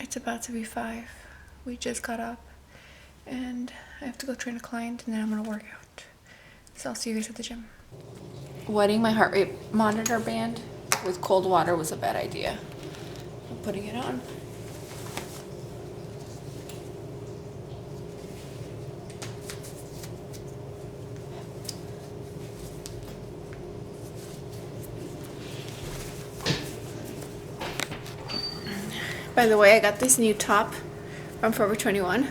It's about to be 5. We just got up and I have to go train a client and then I'm gonna work out. So I'll see you guys at the gym. Wetting my heart rate monitor band with cold water was a bad idea. I'm putting it on. By the way, I got this new top from Forever 21. It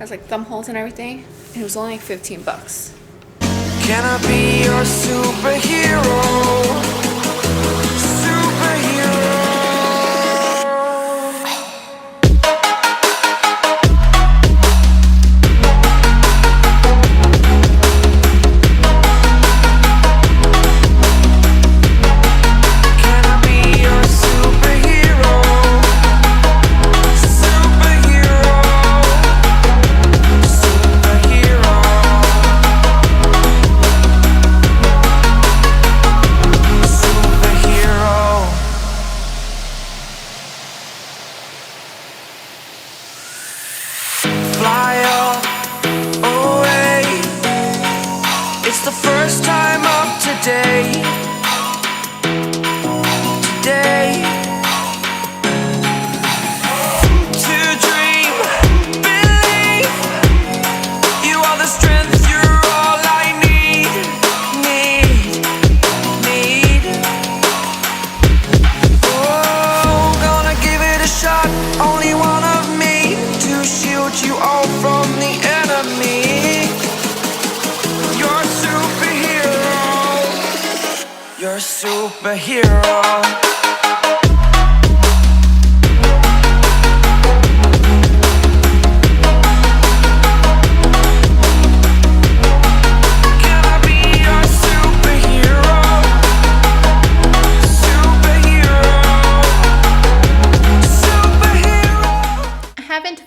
has like thumb holes and everything. And it was only like 15 bucks. Can I be your superhero? The first time of today, to dream, believe, you are the strength, you're all I need. Oh, gonna give it a shot, only one of me, to shield you all from the enemy. You're a superhero.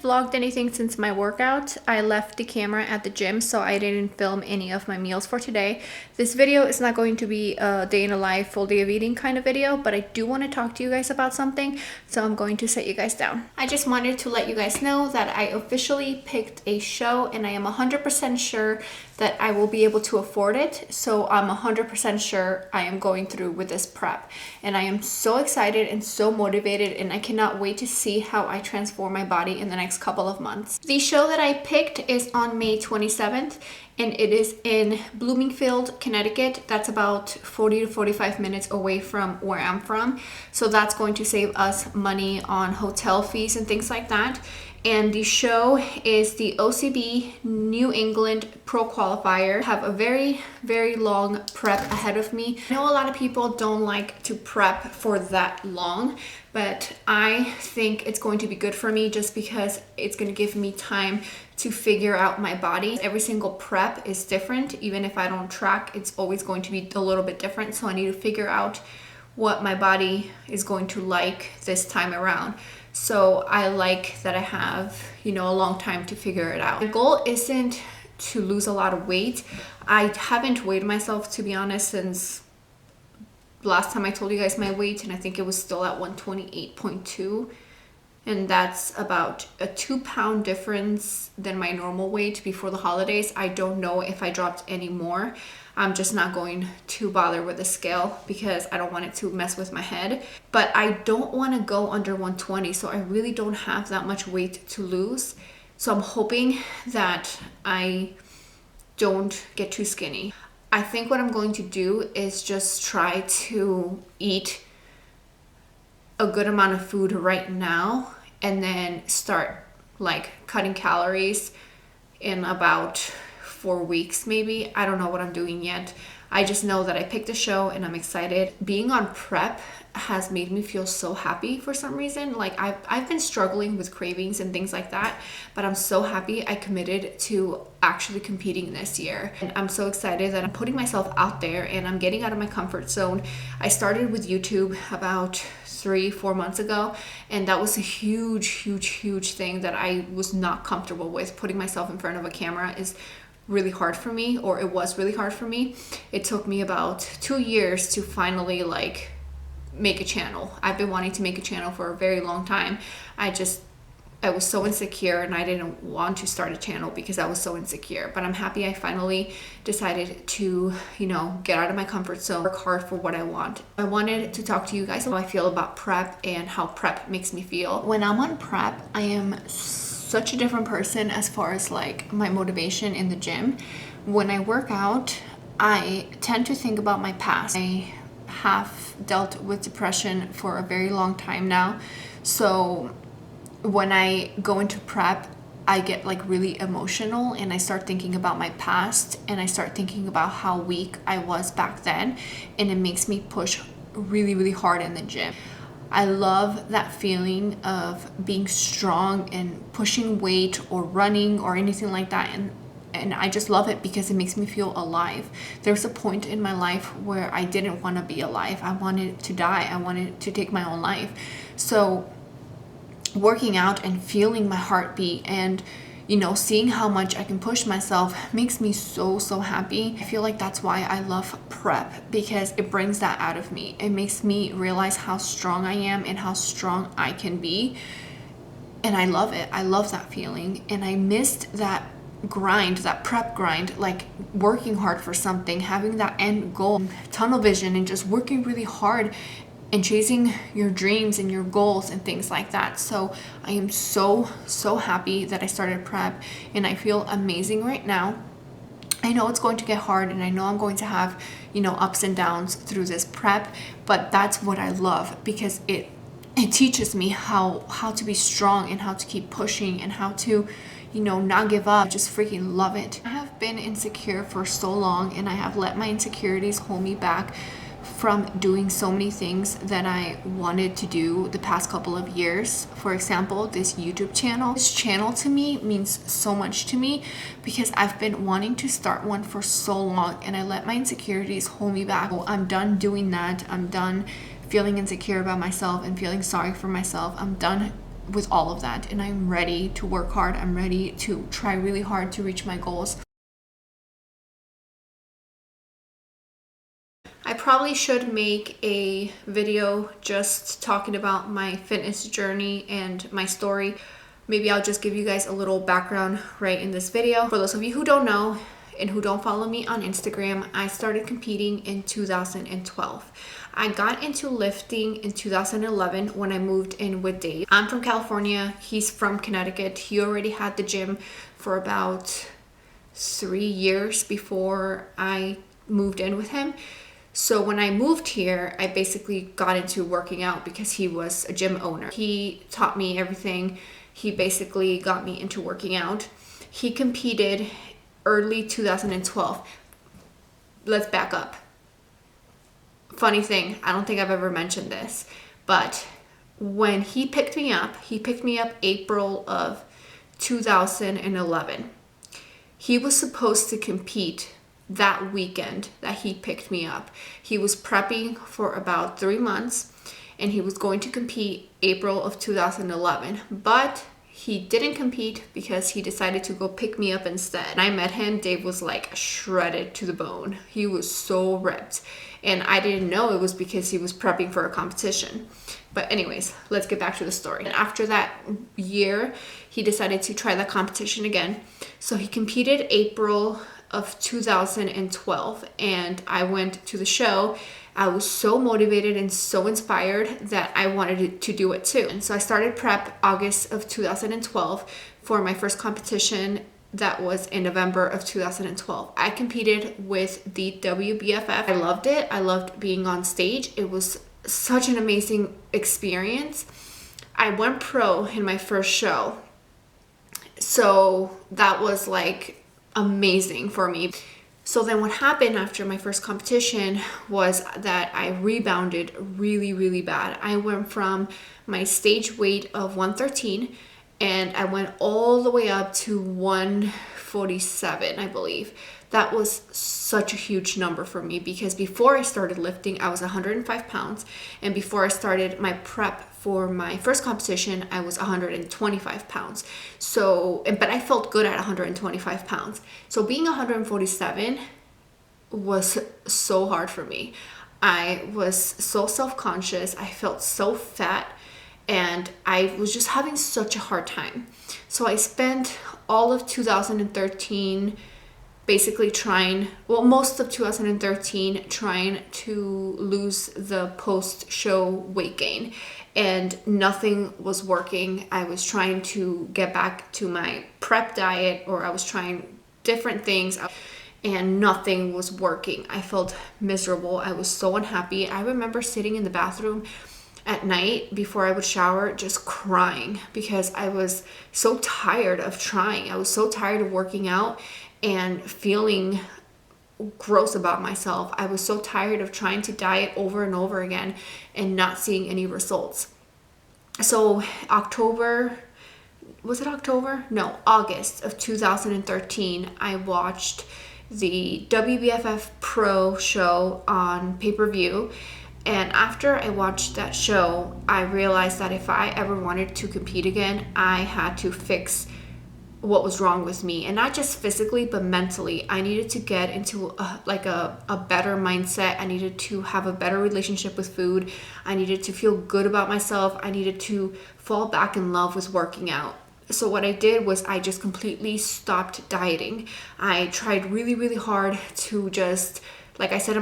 Vlogged anything since my workout. I left the camera at the gym, so I didn't film any of my meals for today. This video is not going to be a day in a life, full day of eating kind of video, but I do want to talk to you guys about something, so I'm going to set you guys down. I just wanted to let you guys know that I officially picked a show and I am 100% sure that I will be able to afford it. So I'm 100% sure I am going through with this prep, and I am so excited and so motivated, and I cannot wait to see how I transform my body in the next couple of months. The show that I picked is on May 27th, and it is in Bloomingfield, Connecticut. That's about 40 to 45 minutes away from where I'm from. So that's going to save us money on hotel fees and things like that. And the show is the OCB New England Pro Qualifier. I have a very, very long prep ahead of me. I know a lot of people don't like to prep for that long, but I think it's going to be good for me just because it's going to give me time to figure out my body. Every single prep is different. Even if I don't track, it's always going to be a little bit different. So I need to figure out what my body is going to like this time around. So I like that I have, a long time to figure it out. My goal isn't to lose a lot of weight. I haven't weighed myself, to be honest, since last time I told you guys my weight, and I think it was still at 128.2. And that's about a 2-pound difference than my normal weight before the holidays. I don't know if I dropped any more. I'm just not going to bother with the scale because I don't want it to mess with my head. But I don't want to go under 120, so I really don't have that much weight to lose. So I'm hoping that I don't get too skinny. I think what I'm going to do is just try to eat a good amount of food right now and then start like cutting calories in about 4 weeks maybe. I don't know what I'm doing yet. I just know that I picked a show and I'm excited. Being on prep has made me feel so happy for some reason. Like I've been struggling with cravings and things like that, but I'm so happy I committed to actually competing this year. And I'm so excited that I'm putting myself out there and I'm getting out of my comfort zone. I started with YouTube about 3-4 months ago, and that was a huge thing that I was not comfortable with. Putting myself in front of a camera is really hard for me, or it was really hard for me. It took me about 2 years to finally make a channel. I've been wanting to make a channel for a very long time. I just I was so insecure and I didn't want to start a channel because I was so insecure. But I'm happy I finally decided to, get out of my comfort zone, work hard for what I want. I wanted to talk to you guys about how I feel about prep and how prep makes me feel. When I'm on prep, I am such a different person as far as like my motivation in the gym. When I work out, I tend to think about my past. I have dealt with depression for a very long time now. So when I go into prep, I get like really emotional and I start thinking about my past and I start thinking about how weak I was back then, and it makes me push really, really hard in the gym. I love that feeling of being strong and pushing weight or running or anything like that, and I just love it because it makes me feel alive. There's a point in my life where I didn't want to be alive. I wanted to die. I wanted to take my own life. So working out and feeling my heartbeat and seeing how much I can push myself makes me so happy. I feel like that's why I love prep, because it brings that out of me. It makes me realize how strong I am and how strong I can be, and I love it. I love that feeling, and I missed that grind, that prep grind, like working hard for something, having that end goal, tunnel vision, and just working really hard and chasing your dreams and your goals and things like that. So I am so happy that I started prep, and I feel amazing right now. I know it's going to get hard, and I know I'm going to have ups and downs through this prep, but that's what I love, because it teaches me how to be strong and how to keep pushing and how to not give up. I just freaking love it. I have been insecure for so long, and I have let my insecurities hold me back from doing so many things that I wanted to do the past couple of years. For example, this YouTube channel. This channel to me means so much to me because I've been wanting to start one for so long, and I let my insecurities hold me back. Well, I'm done doing that. I'm done feeling insecure about myself and feeling sorry for myself. I'm done with all of that, and I'm ready to work hard. I'm ready to try really hard to reach my goals. I probably should make a video just talking about my fitness journey and my story. Maybe I'll just give you guys a little background right in this video. For those of you who don't know and who don't follow me on Instagram, I started competing in 2012. I got into lifting in 2011 when I moved in with Dave. I'm from California. He's from Connecticut. He already had the gym for about 3 years before I moved in with him. So when I moved here, I basically got into working out because he was a gym owner. He taught me everything. He basically got me into working out. He competed early 2012. Let's back up. Funny thing, I don't think I've ever mentioned this, but when he picked me up April of 2011. He was supposed to compete that weekend that he picked me up. He was prepping for about 3 months, and he was going to compete April of 2011, but he didn't compete because he decided to go pick me up instead. And I met him. Dave was like shredded to the bone. He was so ripped, and I didn't know it was because he was prepping for a competition. But anyways, let's get back to the story. And after that year, he decided to try that competition again. So he competed April of 2012, and I went to the show. I was so motivated and so inspired that I wanted to do it too. And so I started prep August of 2012 for my first competition. That was in November of 2012. I competed with the WBFF. I loved it. I loved being on stage. It was such an amazing experience. I went pro in my first show. So that was like amazing for me. So then what happened after my first competition was that I rebounded really, really bad. I went from my stage weight of 113 and I went all the way up to 147, I believe. That was such a huge number for me because before I started lifting, I was 105 pounds. And before I started my prep for my first competition, I was 125 pounds. But I felt good at 125 pounds. So being 147 was so hard for me. I was so self-conscious. I felt so fat. and I was just having such a hard time. So I spent all of 2013 basically most of 2013 trying to lose the post-show weight gain, and nothing was working. I was trying to get back to my prep diet, or I was trying different things, and nothing was working. I felt miserable. I was so unhappy. I remember sitting in the bathroom at night before I would shower just crying because I was so tired of trying. I was so tired of working out and feeling gross about myself. I was so tired of trying to diet over and over again and not seeing any results. So August of 2013, I watched the WBFF Pro show on pay-per-view. And after I watched that show, I realized that if I ever wanted to compete again, I had to fix what was wrong with me, and not just physically but mentally. I needed to get into a better mindset. I needed to have a better relationship with food. I needed to feel good about myself. I needed to fall back in love with working out. So what I did was I just completely stopped dieting. I tried really, really hard to just, like I said in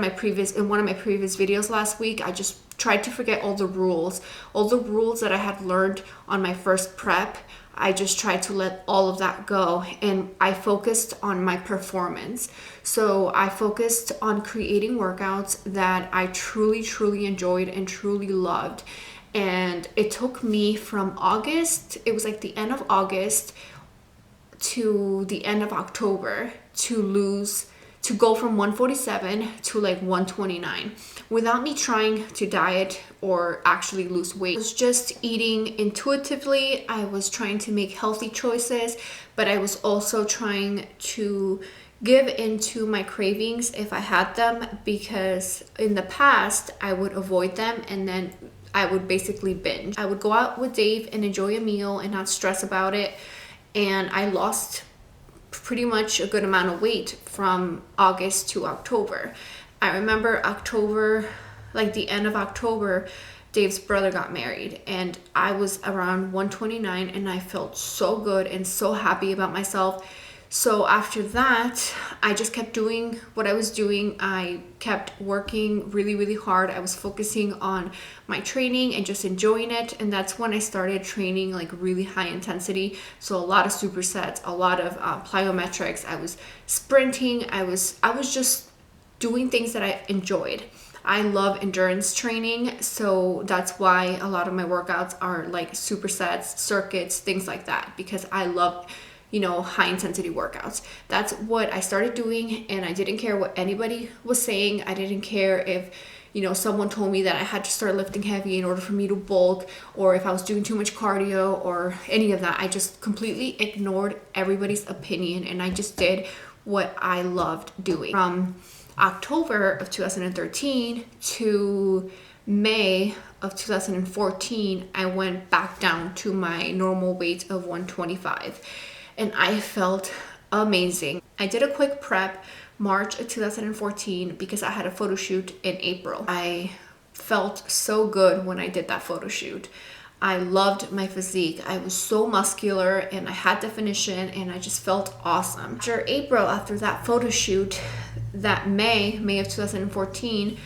one of my previous videos last week, I just tried to forget all the rules that I had learned on my first prep. I just tried to let all of that go, and I focused on my performance. So I focused on creating workouts that I truly, truly enjoyed and truly loved. And it took me from August, it was like the end of August to the end of October to go from 147 to like 129 without me trying to diet or actually lose weight. I was just eating intuitively. I was trying to make healthy choices, but I was also trying to give into my cravings if I had them, because in the past I would avoid them and then I would basically binge. I would go out with Dave and enjoy a meal and not stress about it, and I lost pretty much a good amount of weight from August to October. I remember October, like the end of October, Dave's brother got married and I was around 129 and I felt so good and so happy about myself. So after that, I just kept doing what I was doing. I kept working really, really hard. I was focusing on my training and just enjoying it. And that's when I started training like really high intensity. So a lot of supersets, a lot of plyometrics. I was sprinting. I was just doing things that I enjoyed. I love endurance training, so that's why a lot of my workouts are like supersets, circuits, things like that, because I love high intensity workouts. That's what I started doing, and I didn't care what anybody was saying. I didn't care if someone told me that I had to start lifting heavy in order for me to bulk, or if I was doing too much cardio or any of that. I just completely ignored everybody's opinion and I just did what I loved doing. From October of 2013 to May of 2014, I went back down to my normal weight of 125. And I felt amazing. I did a quick prep March of 2014 because I had a photo shoot in April. I felt so good when I did that photo shoot. I loved my physique. I was so muscular and I had definition and I just felt awesome. After April, after that photo shoot, that May of 2014,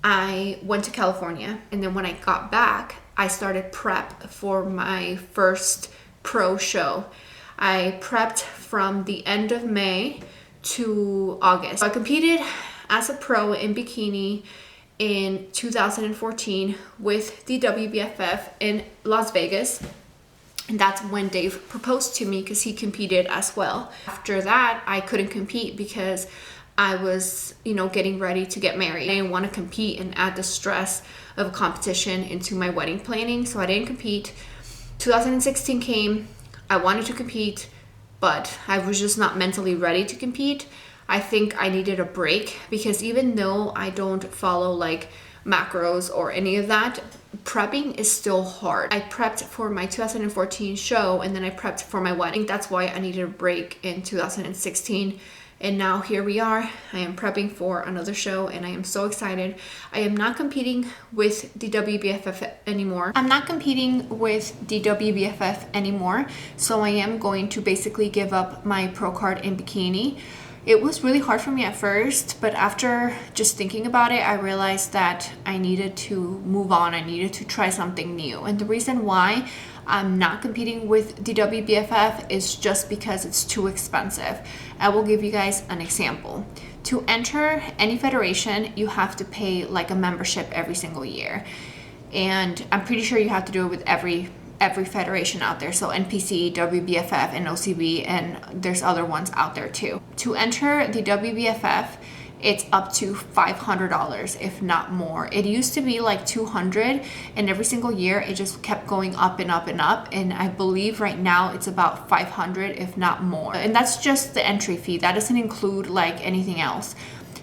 I went to California. And then when I got back, I started prep for my first pro show. I prepped from the end of May to August. So I competed as a pro in bikini in 2014 with the WBFF in Las Vegas. And that's when Dave proposed to me because he competed as well. After that, I couldn't compete because I was, getting ready to get married. I didn't want to compete and add the stress of a competition into my wedding planning, so I didn't compete. 2016 came. I wanted to compete, but I was just not mentally ready to compete. I think I needed a break because even though I don't follow like macros or any of that, prepping is still hard. I prepped for my 2014 show and then I prepped for my wedding. That's why I needed a break in 2016 And now here we are. I am prepping for another show and I am so excited. I am not competing with the WBFF anymore. So I am going to basically give up my pro card in bikini. It was really hard for me at first, but after just thinking about it, I realized that I needed to move on. I needed to try something new. And the reason why I'm not competing with the WBFF is just because it's too expensive. I will give you guys an example. To enter any federation, you have to pay like a membership every single year. And I'm pretty sure you have to do it with every federation out there. So NPC, WBFF, and OCB, and there's other ones out there too. To enter the WBFF, it's up to $500, if not more. It used to be like $200, and every single year it just kept going up and up and up. And I believe right now it's about $500, if not more. And that's just the entry fee. That doesn't include like anything else.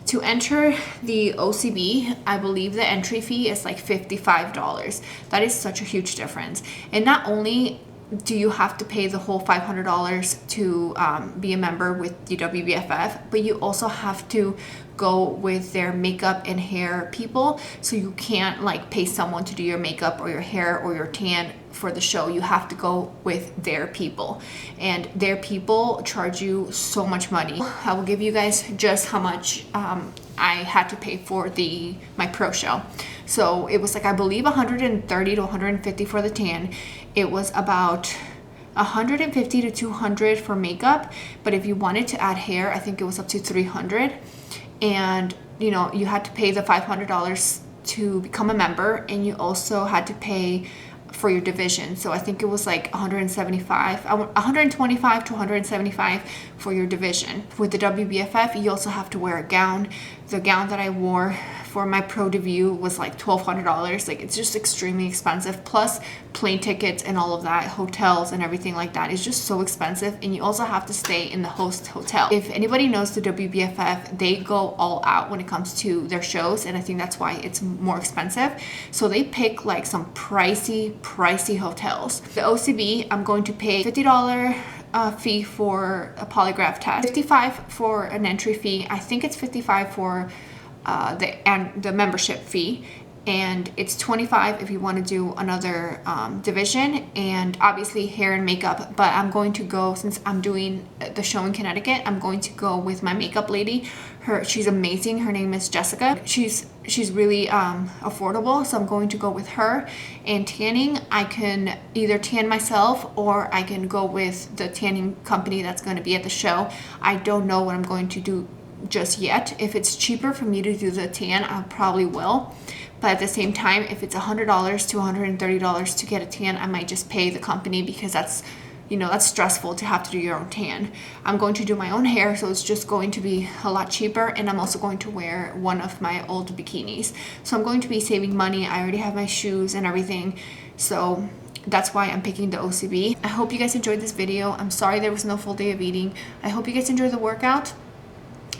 To enter the OCB, I believe the entry fee is like $55. That is such a huge difference. And not only do you have to pay the whole $500 to be a member with the WBFF, but you also have to go with their makeup and hair people. So you can't like pay someone to do your makeup or your hair or your tan for the show. You have to go with their people, and their people charge you so much money. I will give you guys just how much I had to pay for my pro show. So it was like, I believe $130 to $150 for the tan. It was about $150 to $200 for makeup, but if you wanted to add hair, I think it was up to $300. And you know, you had to pay the $500 to become a member, and you also had to pay for your division. So I think it was like $125 to $175 for your division. With the WBFF, you also have to wear a gown. The gown that I wore for my pro debut was like $1,200. Like, it's just extremely expensive, plus plane tickets and all of that, hotels and everything like that is just so expensive. And you also have to stay in the host hotel. If anybody knows the WBFF, they go all out when it comes to their shows, and I think that's why it's more expensive. So they pick like some pricey hotels. The OCB, I'm going to pay $50 fee for a polygraph test, $55 for an entry fee. I think it's $55 for the membership fee, and it's $25 if you want to do another division, and obviously hair and makeup. But I'm going to go, since I'm doing the show in Connecticut, I'm going to go with my makeup lady. She's amazing. Her name is Jessica. She's really affordable, so I'm going to go with her. And tanning, I can either tan myself or I can go with the tanning company that's going to be at the show. I don't know what I'm going to do just yet. If it's cheaper for me to do the tan, I probably will. But at the same time, if it's $100 to $130 to get a tan, I might just pay the company, because that's, you know, that's stressful to have to do your own tan. I'm going to do my own hair, so it's just going to be a lot cheaper, and I'm also going to wear one of my old bikinis. So I'm going to be saving money. I already have my shoes and everything, so that's why I'm picking the OCB. I hope you guys enjoyed this video. I'm sorry there was no full day of eating. I hope you guys enjoyed the workout,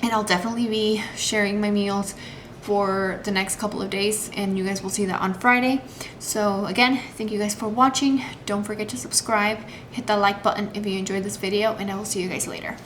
and I'll definitely be sharing my meals for the next couple of days, and you guys will see that on Friday. So again, thank you guys for watching. Don't forget to subscribe, hit that like button if you enjoyed this video, and I will see you guys later.